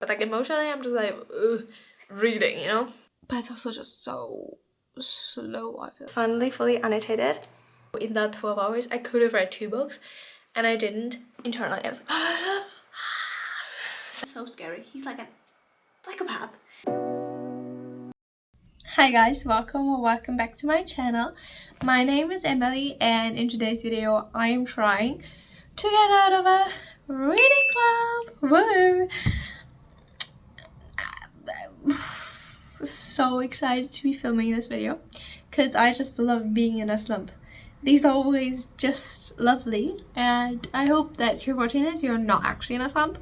But like emotionally, I'm just like, ugh, reading, you know? But it's also just so slow, I feel. Finally fully annotated. In that 12 hours, I could have read 2 books, and I didn't. Internally, I was like, so scary. He's like a psychopath. Hi guys, welcome or welcome back to my channel. My name is Emily, and in today's video I am trying to get out of a reading slump. Woo! So excited to be filming this video because I just love being in a slump. These are always just lovely, and I hope that if you're watching this you're not actually in a slump,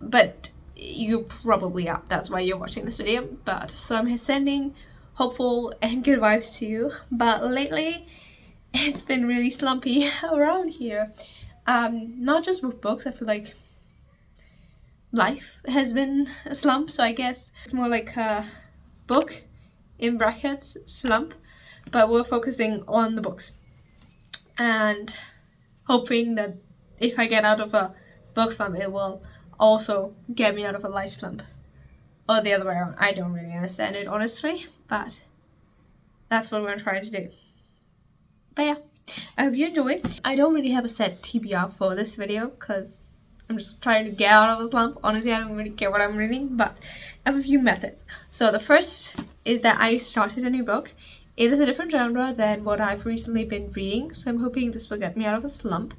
but you probably are. That's why you're watching this video. But so I'm sending hopeful and good vibes to you. But lately it's been really slumpy around here, not just with books. I feel like life has been a slump, so I guess it's more like a book in brackets slump, but we're focusing on the books and hoping that if I get out of a book slump it will also get me out of a life slump, or the other way around. I don't really understand it honestly, but that's what we're trying to do. But yeah, I hope you enjoy. I don't really have a set TBR for this video because I'm just trying to get out of a slump. Honestly, I don't really care what I'm reading, but I have a few methods. So the first is that I started a new book. It is a different genre than what I've recently been reading, so I'm hoping this will get me out of a slump,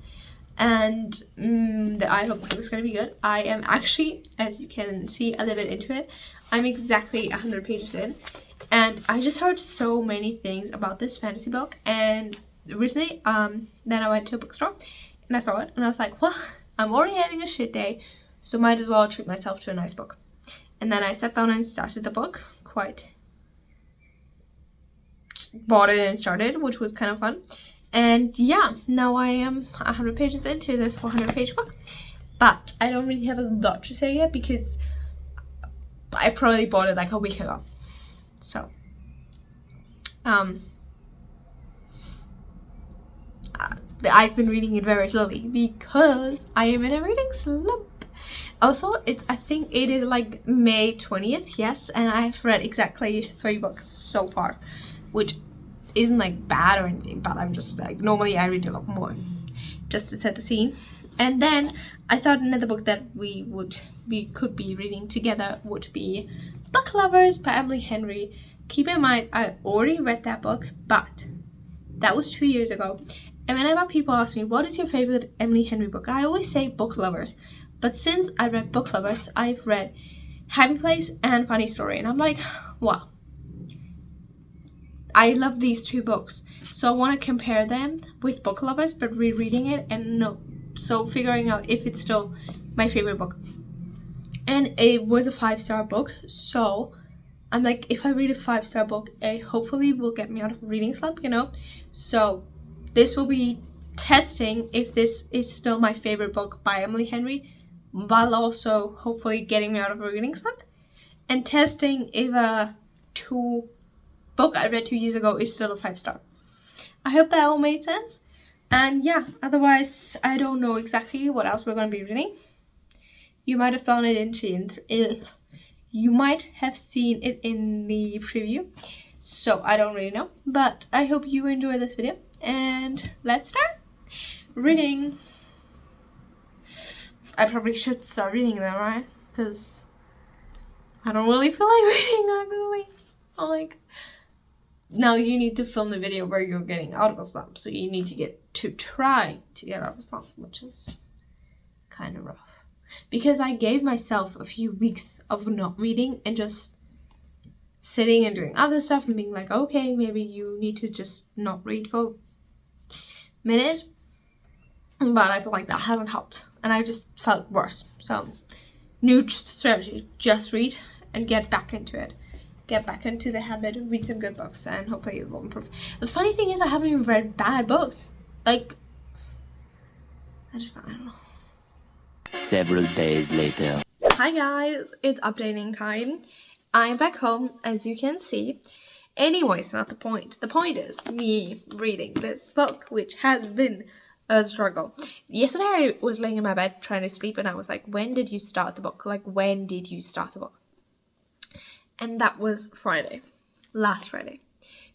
and I hope it's going to be good. I am actually, as you can see a little bit into it, I'm exactly 100 pages in, and I just heard so many things about this fantasy book, and recently then I went to a bookstore and I saw it and I was like, well, I'm already having a shit day, so might as well treat myself to a nice book. And then I sat down and started the book, just bought it and started, which was kind of fun. And yeah, now I am 100 pages into this 400-page book. But I don't really have a lot to say yet because I probably bought it like a week ago. So, I've been reading it very slowly because I am in a reading slump. Also, I think it is like May 20th, yes, and I've read exactly 3 books so far, which isn't like bad or anything, but I'm just like, normally I read a lot more just to set the scene. And then I thought another book that we could be reading together would be Book Lovers by Emily Henry. Keep in mind, I already read that book, but that was 2 years ago. And whenever people ask me, what is your favorite Emily Henry book? I always say Book Lovers. But since I read Book Lovers, I've read Happy Place and Funny Story. And I'm like, wow. I love these 2 books. So I want to compare them with Book Lovers, but rereading it so figuring out if it's still my favorite book. And it was a 5-star book. So I'm like, if I read a 5-star book, it hopefully will get me out of a reading slump, you know? So this will be testing if this is still my favorite book by Emily Henry, while also hopefully getting me out of a reading slump, and testing if a book I read 2 years ago is still a 5-star. I hope that all made sense. And yeah, otherwise I don't know exactly what else we're going to be reading. You might have seen it you might have seen it in the preview, so I don't really know, but I hope you enjoy this video, and let's start reading. I probably should start reading them, right? Because I don't really feel like reading actually. I'm like, now you need to film the video where you're getting out of a slump, so you need to try to get out of a slump, which is kind of rough. Because I gave myself a few weeks of not reading and just sitting and doing other stuff and being like, okay, maybe you need to just not read for a minute. But I feel like that hasn't helped, and I just felt worse. So, new strategy: just read and get back into it. Get back into the habit, read some good books, and hopefully it will improve. The funny thing is, I haven't even read bad books. Like, I don't know. Several days later. Hi guys, it's updating time. I'm back home, as you can see. Anyways, not the point. The point is me reading this book, which has been a struggle. Yesterday I was laying in my bed trying to sleep, and I was like, when did you start the book? Like, when did you start the book? And that was Friday. Last Friday.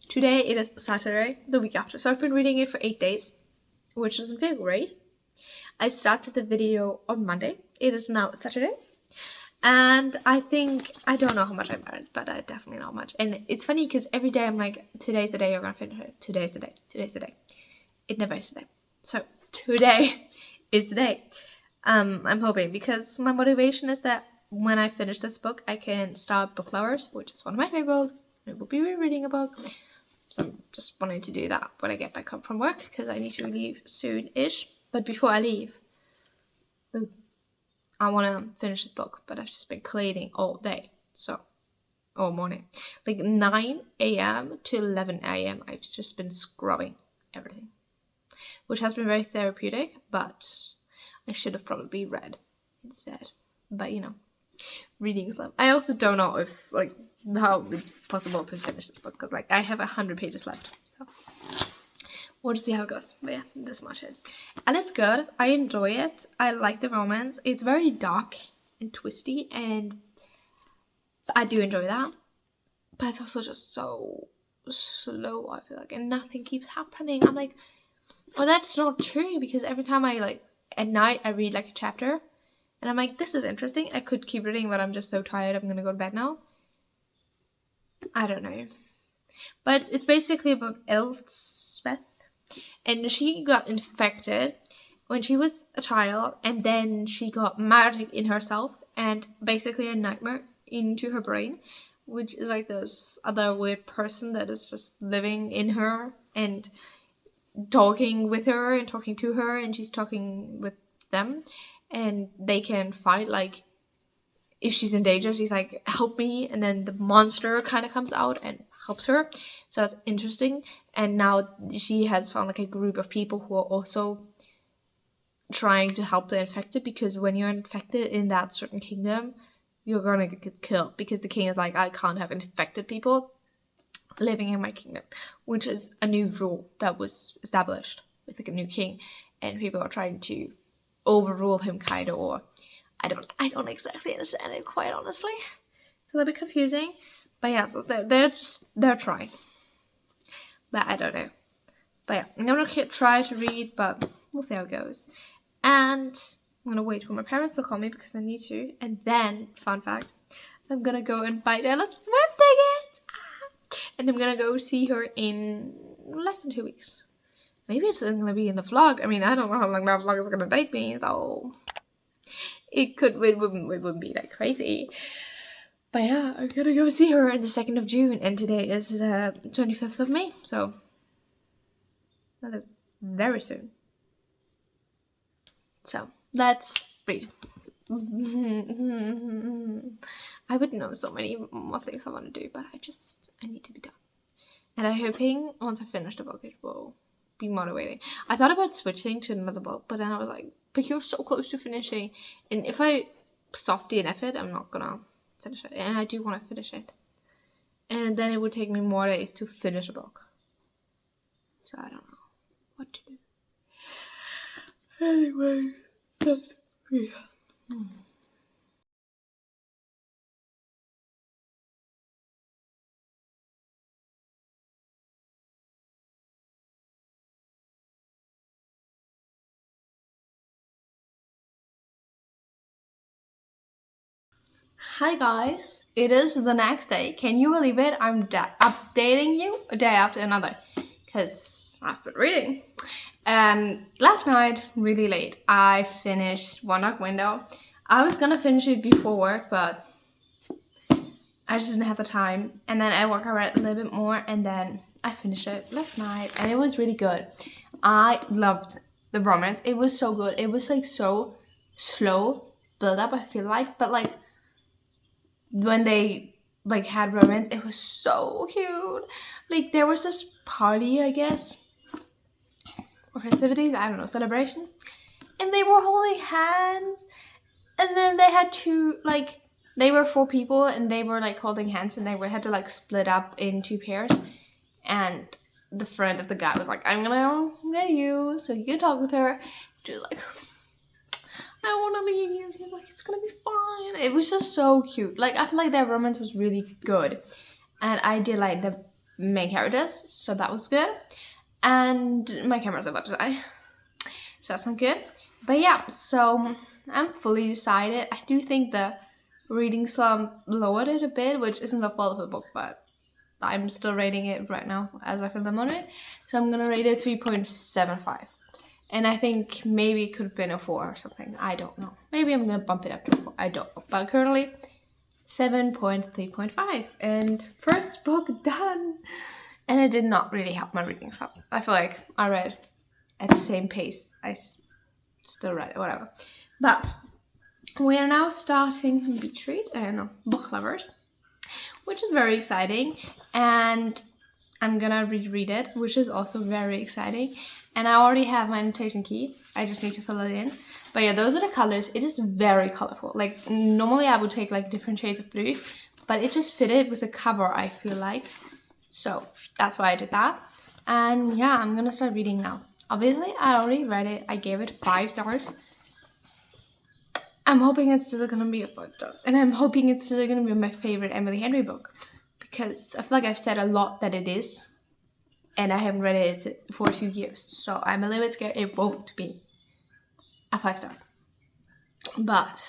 Today it is Saturday, the week after. So I've been reading it for 8 days, which doesn't feel great. I started the video on Monday. It is now Saturday. And I don't know how much I've learned, but I definitely know how much. And it's funny because every day I'm like, today's the day you're going to finish it. Today's the day. Today's the day. It never is the day. So today is the day. I'm hoping, because my motivation is that when I finish this book, I can start Book Lovers, which is one of my favorite books. I will be rereading a book. So I'm just wanting to do that when I get back home from work, because I need to leave soon-ish. But before I leave, I want to finish this book, but I've just been cleaning all day, so all morning, like 9 a.m. to 11 a.m. I've just been scrubbing everything, which has been very therapeutic, but I should have probably read instead. But you know, reading Slump. I also don't know if like how it's possible to finish this book, because like I have 100 pages left, so we'll just see how it goes. But yeah, this much it. And it's good. I enjoy it. I like the romance. It's very dark and twisty, and I do enjoy that. But it's also just so slow, I feel like, and nothing keeps happening. I'm like, well, that's not true, because every time I like at night I read like a chapter, and I'm like, this is interesting. I could keep reading, but I'm just so tired. I'm gonna go to bed now. I don't know. But it's basically about Elspeth. And she got infected when she was a child, and then she got magic in herself and basically a nightmare into her brain, which is like this other weird person that is just living in her and talking with her and talking to her, and she's talking with them, and they can fight. Like, if she's in danger, she's like, help me, and then the monster kind of comes out and helps her. So that's interesting. And now she has found like a group of people who are also trying to help the infected, because when you're infected in that certain kingdom, you're gonna get killed, because the king is like, I can't have infected people living in my kingdom, which is a new rule that was established with like a new king, and people are trying to overrule him kind of, or I don't exactly understand it, quite honestly. It's a little bit confusing. But yeah, so they're trying. But I don't know. But yeah, I'm gonna try to read, but we'll see how it goes. And I'm gonna wait for my parents to call me, because I need to. And then, fun fact, I'm gonna go and buy Taylor's Swift tickets. And I'm gonna go see her in less than 2 weeks. Maybe it's gonna be in the vlog. I mean, I don't know how long that vlog is gonna take me, so it wouldn't be like crazy. But yeah, I'm gonna go see her on the 2nd of June, and today is 25th of May, so that is very soon. So let's read. I would know so many more things I want to do, but I need to be done. And I'm hoping once I finish the book, it will be motivating. I thought about switching to another book, but then I was like, but you're so close to finishing, and if I soft DNF it, I'm not gonna finish it, and I do want to finish it, and then it would take me more days to finish a book, so I don't know what to do. Anyway, that's me. Hi guys, it is the next day. Can you believe it? I'm updating you a day after another, because I've been reading. And last night, really late, I finished One Dark Window. I was gonna finish it before work, but I just didn't have the time. And then at work I read a little bit more, and then I finished it last night, and it was really good. I loved the romance. It was so good. It was like so slow build up, I feel like, but like when they like had romance, it was so cute. Like there was this party, I guess, or festivities, I don't know, celebration, and they were holding hands, and then they had to like, they were 4 people, and they were like holding hands, and they had to like split up in 2 pairs, and the friend of the guy was like, I'm gonna get you so you can talk with her. She was like, I don't want to leave you. He's like, it's gonna be fine. It was just so cute. Like, I feel like their romance was really good, and I did like the main characters, so that was good. And my camera's about to die, so that's not good. But yeah, so I'm fully decided. I do think the reading slump lowered it a bit, which isn't the fault of the book, but I'm still rating it right now as I feel the moment. So I'm gonna rate it 3.75. And I think maybe it could have been a 4 or something. I don't know. Maybe I'm gonna bump it up to a 4. I don't know. But currently 7.3.5. And first book done. And it did not really help my reading slump. I feel like I read at the same pace. I still read it, whatever. But we are now starting beach read, book lovers, which is very exciting. And I'm gonna reread it, which is also very exciting. And I already have my annotation key. I just need to fill it in. But yeah, those are the colors. It is very colorful. Like, normally I would take like different shades of blue, but it just fitted with the cover, I feel like. So that's why I did that. And yeah, I'm gonna start reading now. Obviously, I already read it. I gave it 5 stars. I'm hoping it's still gonna be a 5 star. And I'm hoping it's still gonna be my favorite Emily Henry book, because I feel like I've said a lot that it is, and I haven't read it for 2 years. So I'm a little bit scared it won't be a 5 star. But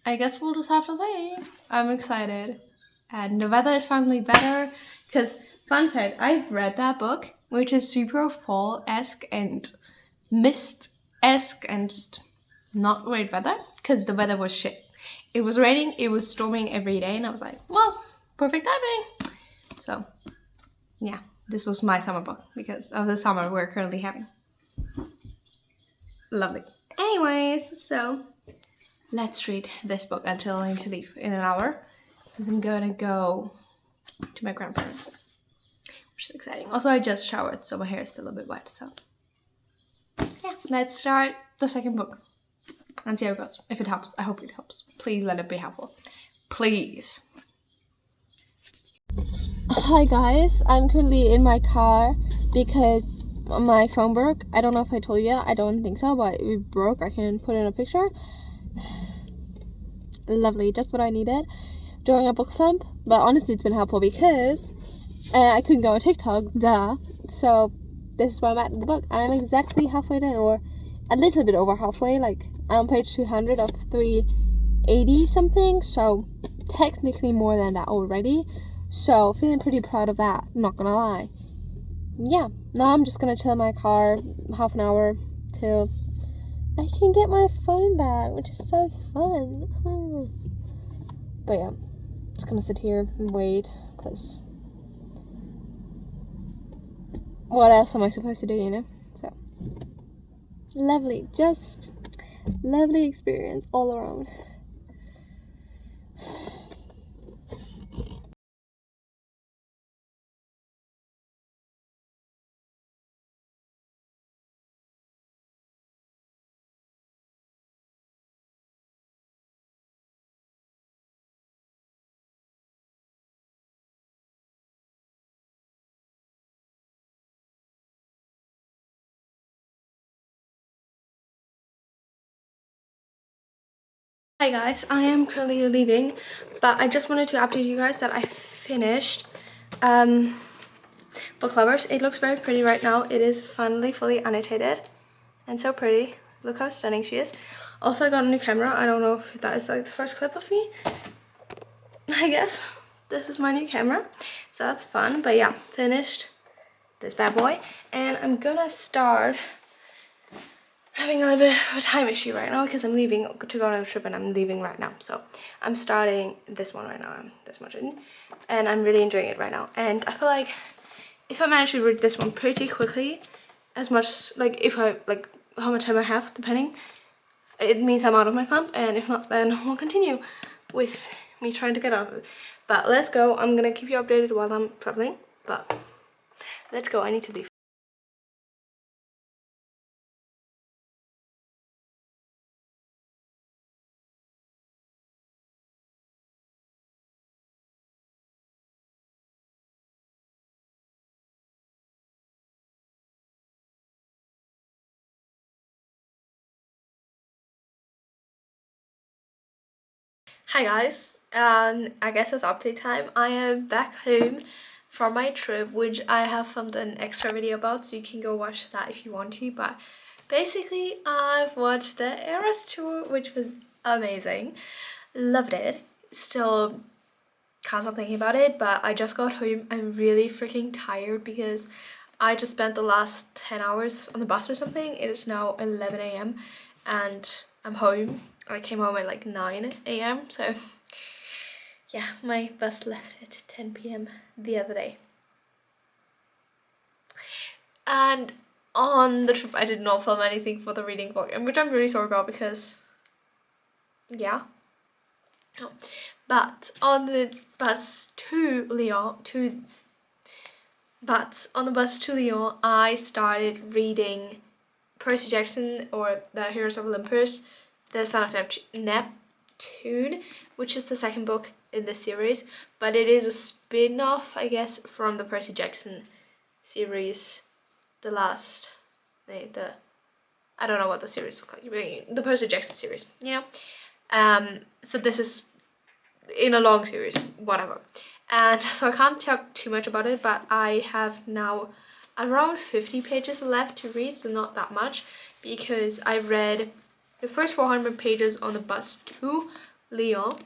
I guess we'll just have to see. I'm excited. And the weather is finally better, because fun fact, I've read that book, which is super fall-esque and mist-esque and just not great weather, because the weather was shit. It was raining, it was storming every day, and I was like, well, perfect timing. So yeah, this was my summer book because of the summer we're currently having. Lovely. Anyways, so let's read this book until I need to leave in an hour, because I'm gonna go to my grandparents, which is exciting. Also, I just showered, so my hair is still a bit wet. So yeah, let's start the second book and see how it goes. If it helps, I hope it helps. Please let it be helpful. Please. Hi guys, I'm currently in my car because my phone broke. I don't know if I told you yet. I don't think so, but it broke. I can put in a picture. Lovely, just what I needed during a book slump. But honestly, it's been helpful because I couldn't go on TikTok, duh. So this is where I'm at in the book. I'm exactly halfway done, or a little bit over halfway. Like, I'm on page 200 of 380 something, so technically more than that already. So feeling pretty proud of that, not gonna lie. Yeah, now I'm just gonna chill in my car half an hour till I can get my phone back, which is so fun. But yeah, just gonna sit here and wait, because what else am I supposed to do, you know? So lovely, just lovely experience all around. Hi guys, I am currently leaving, but I just wanted to update you guys that I finished Book Lovers. It looks very pretty right now. It is finally fully annotated and so pretty. Look how stunning she is. Also, I got a new camera. I don't know if that is like the first clip of me. I guess this is my new camera, so that's fun. But yeah, finished this bad boy, and I'm gonna start having a little bit of a time issue right now because I'm leaving to go on a trip and I'm leaving right now. So I'm starting this one right now. I'm this much in, and I'm really enjoying it right now. And I feel like if I manage to read this one pretty quickly, as much like if I like how much time I have, depending, it means I'm out of my slump. And if not, then we'll continue with me trying to get out of it. But let's go. I'm gonna keep you updated while I'm traveling. But let's go. I need to leave. Hi guys, I guess it's update time. I am back home from my trip, which I have filmed an extra video about, so you can go watch that if you want to. But basically, I've watched the Eras tour, which was amazing. Loved it. Still can't stop thinking about it, but I just got home. I'm really freaking tired because I just spent the last 10 hours on the bus or something. It is now 11 a.m. and I'm home. I came home at like 9 a.m. So yeah, my bus left at 10 p.m. the other day. And on the trip I did not film anything for the reading vlog, and which I'm really sorry about because yeah. Oh. But on the bus to Lyon, I started reading Percy Jackson, or the Heroes of Olympus, the Son of Neptune, which is the second book in the series, but it is a spin-off, I guess, from the Percy Jackson series. The I don't know what the series is called. The Percy Jackson series, you know. So this is in a long series, whatever. And so I can't talk too much about it, but I have now around 50 pages left to read, so not that much, because I read the first 400 pages on the bus to Lyon,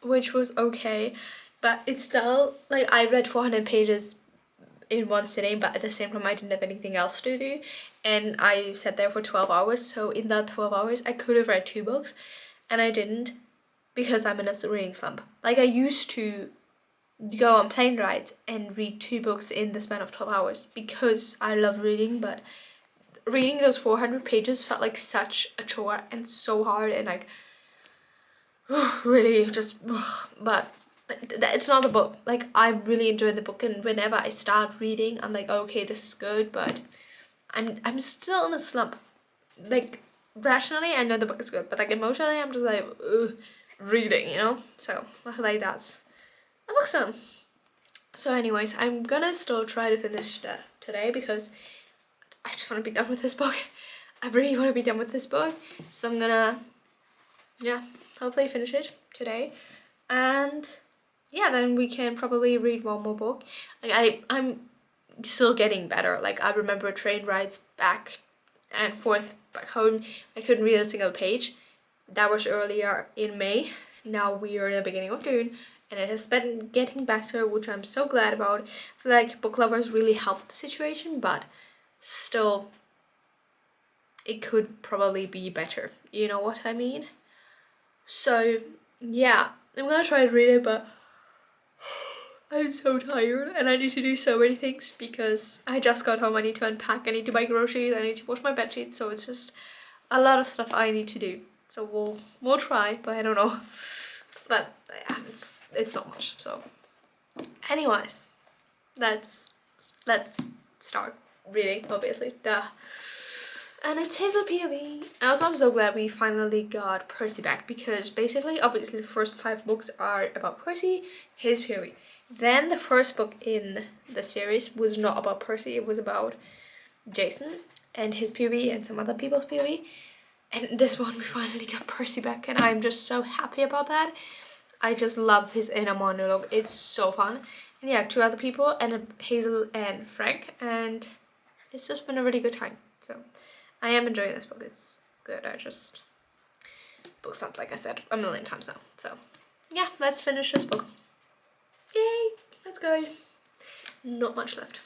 which was okay, but it's still, like, I read 400 pages in one sitting, but at the same time I didn't have anything else to do, and I sat there for 12 hours, so in that 12 hours I could have read 2 books, and I didn't, because I'm in a reading slump. Like, I used to go on plane rides and read 2 books in the span of 12 hours because I love reading, but reading those 400 pages felt like such a chore and so hard, and like really just but it's not the book. Like, I really enjoyed the book, and whenever I start reading I'm like, okay, this is good, but I'm still in a slump. Like, rationally I know the book is good, but like emotionally I'm just like, ugh, reading, you know. So like that's a book slump. So anyways, I'm gonna still try to finish that today because I just want to be done with this book. I really want to be done with this book, so I'm gonna, yeah, hopefully finish it today, and yeah, then we can probably read one more book. Like, I'm still getting better. Like, I remember train rides back and forth back home, I couldn't read a single page. That was earlier in May. Now we are in the beginning of June, and it has been getting better, which I'm so glad about. I feel like book lovers really helped the situation, but still it could probably be better, you know what I mean? So yeah, I'm gonna try to read it, but I'm so tired and I need to do so many things because I just got home. I need to unpack, I need to buy groceries, I need to wash my bedsheets, so it's just a lot of stuff I need to do. So we'll try, but I don't know. But yeah, it's not much. So anyways, let's start reading, obviously. Duh. And it's his POV. Also, I'm so glad we finally got Percy back, because basically, obviously, the first 5 books are about Percy, his POV. Then the first book in the series was not about Percy, it was about Jason and his POV and some other people's POV. And this one, we finally got Percy back, and I'm just so happy about that. I just love his inner monologue. It's so fun. And yeah, 2 other people, and Hazel and Frank, and it's just been a really good time. So I am enjoying this book. It's good. I just book slumped, like I said, a million times now. So yeah, let's finish this book. Yay! Let's go. Not much left.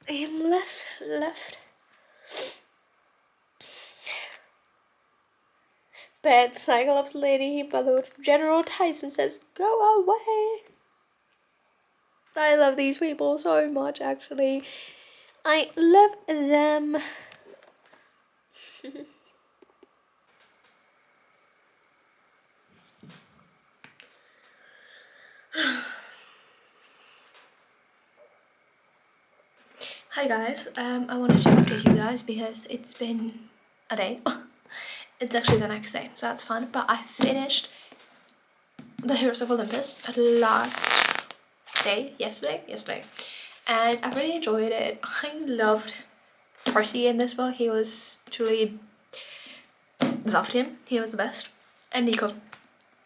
And less left. Bad Cyclops lady, but General Tyson says, go away. I love these people so much, actually. I love them. Hi guys, I wanted to update you guys because it's been a day. It's actually the next day, so that's fun. But I finished the Heroes of Olympus last day, yesterday, and I really enjoyed it. I loved Percy in this book. He was truly loved him. He was the best. And Nico.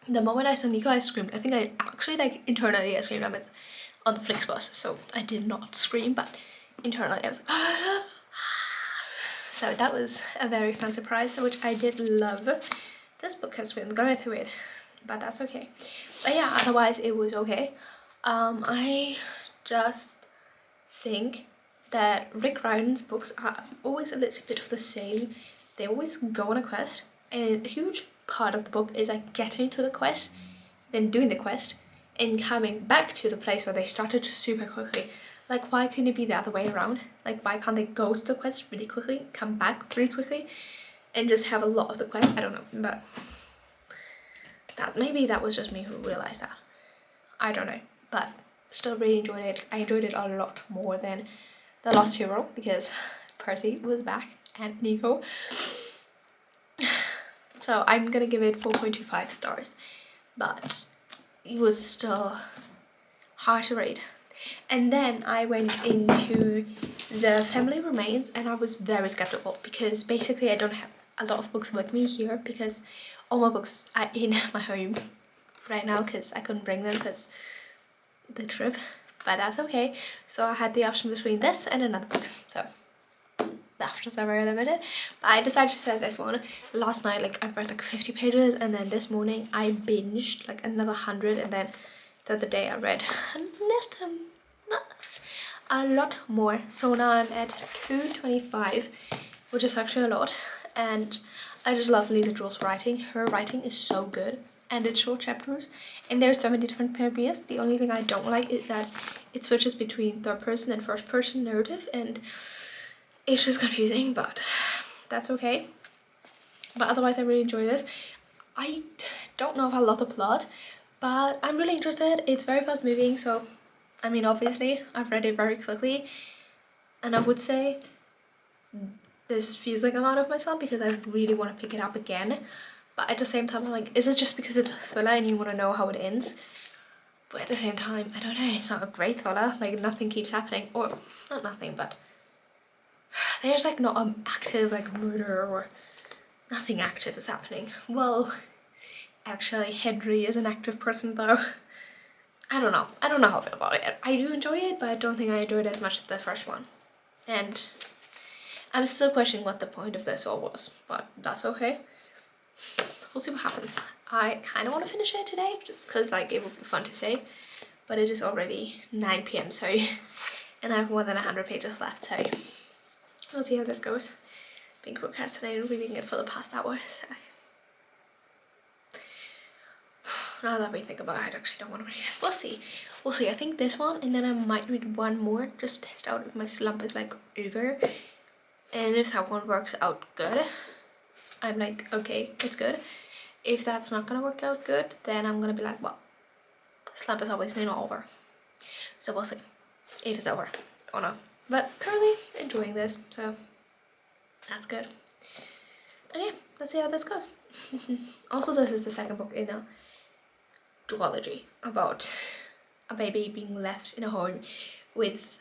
The moment I saw Nico, I screamed. I think I actually like internally I screamed on the Flixbus, so I did not scream, but internally I was like, so that was a very fun surprise, which I did love. This book has been going through it, but that's okay. But yeah, otherwise it was okay. I just think that Rick Riordan's books are always a little bit of the same. They always go on a quest, and a huge part of the book is like getting to the quest, then doing the quest, and coming back to the place where they started super quickly. Like, why couldn't it be the other way around? Like, why can't they go to the quest really quickly, come back really quickly, and just have a lot of the quest? I don't know, but maybe that was just me who realized that. I don't know, but still really enjoyed it. I enjoyed it a lot more than The Lost Hero because Percy was back and Nico. So I'm gonna give it 4.25 stars, but it was still hard to read. And then I went into The Family Remains and I was very skeptical because basically I don't have a lot of books with me here because all my books are in my home right now because I couldn't bring them because the trip, but that's okay. So I had the option between this and another book, so the options are very limited, but I decided to start this one. Last night like I read like 50 pages and then this morning I binged like another 100, and then the other day I read a lot more, so now I'm at 225, which is actually a lot. And I just love Lisa Jewell's writing. Her writing is so good, and it's short chapters, and there's so many different periods. The only thing I don't like is that it switches between third person and first person narrative, and it's just confusing, but that's okay. But otherwise I really enjoy this. I don't know if I love the plot, but I'm really interested. It's very fast moving, so I mean obviously I've read it very quickly, and I would say this feels like a lot of myself because I really want to pick it up again, but at the same time I'm like, is it just because it's a thriller and you want to know how it ends? But at the same time, I don't know, it's not a great thriller, like nothing keeps happening, or not nothing, but there's like not an active like murder or nothing active is happening. Well, actually Henry is an active person though. I don't know how I feel about it. I do enjoy it, but I don't think I enjoyed it as much as the first one, and I'm still questioning what the point of this all was, but that's okay. We'll see what happens. I kind of want to finish it today, just because like it would be fun to say, but it is already 9 p.m. so, and I have more than 100 pages left, so we'll see how this goes. Been procrastinating reading it for the past hour, so now that we think about it, I actually don't want to read it. We'll see. We'll see. I think this one, and then I might read one more, just to test out if my slump is like over. And if that one works out good, I'm like, okay, it's good. If that's not gonna work out good, then I'm gonna be like, well, slump is obviously not over. So we'll see if it's over or not. But currently enjoying this, so that's good. And yeah, let's see how this goes. Also, this is the second book in a duology about a baby being left in a home with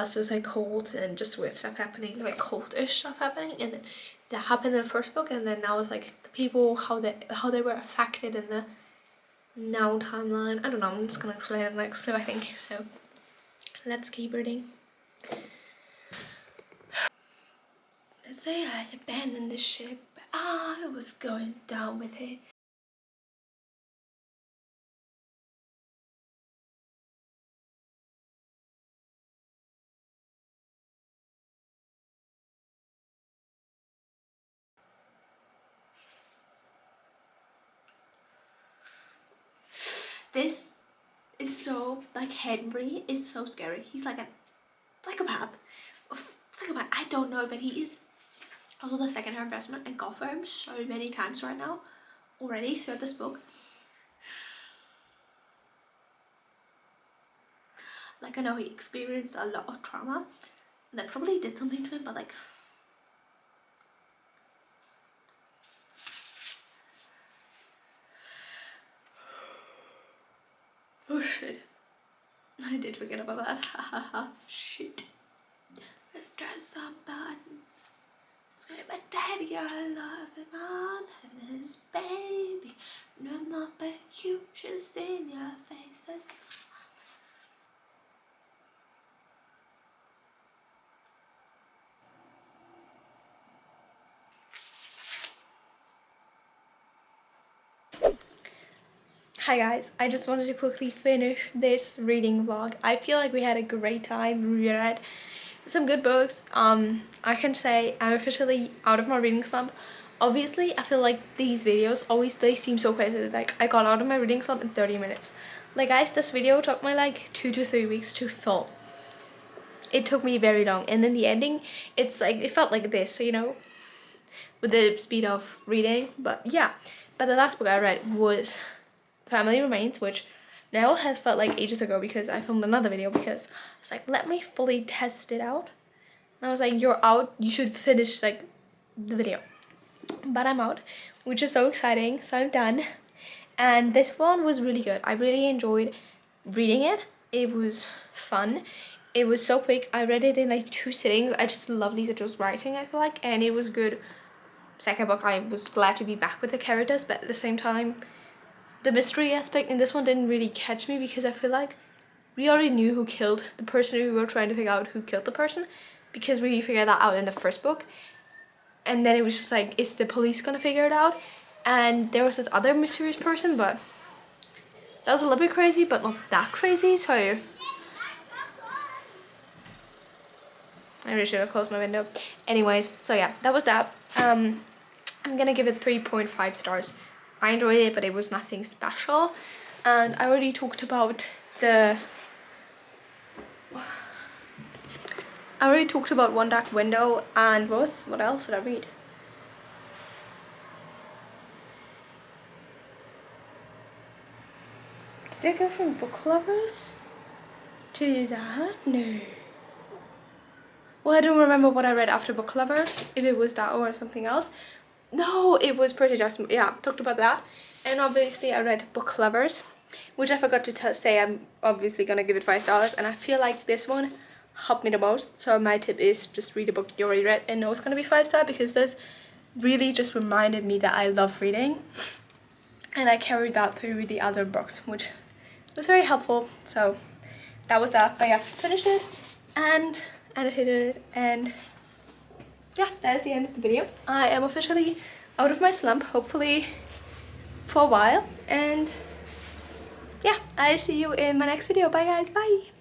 suicide cult and just weird stuff happening, like cultish stuff happening, and then that happened in the first book, and then now it's like the people how they were affected in the now timeline. I don't know, I'm just gonna explain it next clue I think, so let's keep reading. They had abandoned the ship, but I was going down with it. This is so, like, Henry is so scary. He's like a psychopath. Psychopath, I don't know, but he is also the second-hand investment and got for him so many times right now already throughout this book. Like, I know he experienced a lot of trauma and that probably did something to him, but like, oh shit, I did forget about that. Shit. press a button, scream at daddy, I love him, I'm having his baby. No, not but you should have seen your faces. Hi guys, I just wanted to quickly finish this reading vlog. I feel like we had a great time. We read some good books. I can say I'm officially out of my reading slump. Obviously, I feel like these videos they seem so crazy. Like I got out of my reading slump in 30 minutes. Like guys, this video took me like 2 to 3 weeks to film. It took me very long, and then the ending, it's like it felt like this, you know, with the speed of reading. But yeah, but the last book I read was Family Remains, which now has felt like ages ago because I filmed another video because it's like, let me fully test it out. And I was like, you're out, you should finish like the video. But I'm out, which is so exciting. So I'm done. And this one was really good. I really enjoyed reading it. It was fun. It was so quick. I read it in like 2 sittings. I just love Lisa Jo's writing, I feel like, and it was good. Second book, I was glad to be back with the characters, but at the same time, the mystery aspect in this one didn't really catch me because I feel like we already knew who killed the person. We were trying to figure out who killed the person because we figured that out in the first book, and then it was just like, is the police gonna figure it out? And there was this other mysterious person, but that was a little bit crazy, but not that crazy. So I really should have closed my window. Anyways, so yeah, that was that. I'm gonna give it 3.5 stars. I enjoyed it, but it was nothing special. And I already talked about One Dark Window, and what else did I read? Did I go from book lovers to that? No. Well, I don't remember what I read after book lovers, if it was that or something else. No, it was Pretty Jasmine. Yeah, talked about that. And obviously I read Book Lovers, which I forgot to say I'm obviously gonna give it 5 stars, and I feel like this one helped me the most. So my tip is just read a book you already read and know it's gonna be 5 star, because this really just reminded me that I love reading, and I carried that through the other books, which was very helpful. So that was that. But yeah, finished it and edited it, and yeah, that is the end of the video. I am officially out of my slump, hopefully for a while, and yeah, I see you in my next video. Bye guys, bye.